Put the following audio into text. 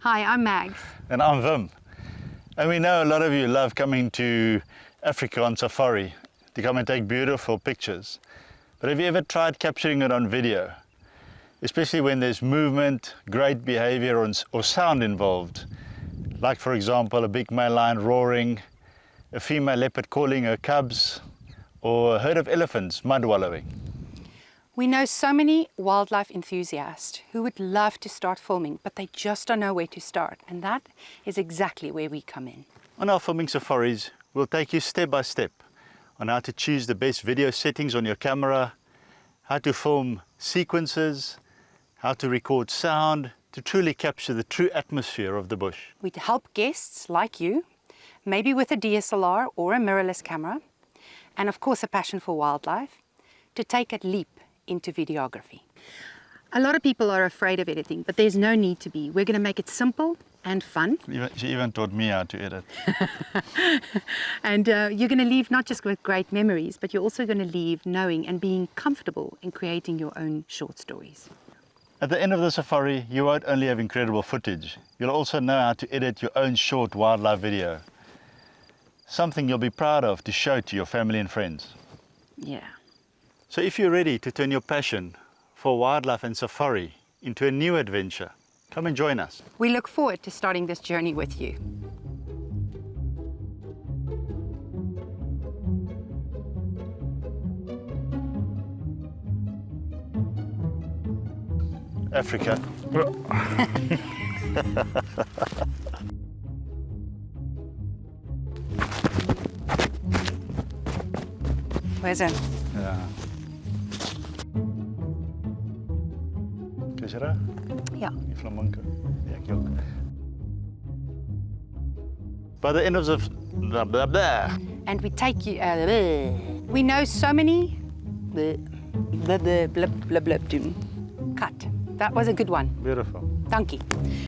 Hi, I'm Mags. And I'm Wim. And we know a lot of you love coming to Africa on safari to come and take beautiful pictures. But have you ever tried capturing it on video? Especially when there's movement, great behavior or sound involved. Like for example, a big male lion roaring, a female leopard calling her cubs, or a herd of elephants mud wallowing. We know so many wildlife enthusiasts who would love to start filming, but they just don't know where to start. And that is exactly where we come in. On our filming safaris, we'll take you step by step on how to choose the best video settings on your camera, how to film sequences, how to record sound to truly capture the true atmosphere of the bush. We'd help guests like you, maybe with a DSLR or a mirrorless camera, and of course a passion for wildlife, to take a leap into videography. A lot of people are afraid of editing, but there's no need to be. We're going to make it simple and fun. She even taught me how to edit. And you're going to leave not just with great memories, but you're also going to leave knowing and being comfortable in creating your own short stories. At the end of the safari, you won't only have incredible footage, you'll also know how to edit your own short wildlife video. Something you'll be proud of to show to your family and friends. Yeah. So if you're ready to turn your passion for wildlife and safari into a new adventure, come and join us. We look forward to starting this journey with you. Africa. Where's it? Ja. Kus je daar? Ja. Die flamingo. Ja, ek ook. By the end of the... Blah, blah, blah. And we take you... we know so many... Cut. That was a good one. Beautiful. Dankie.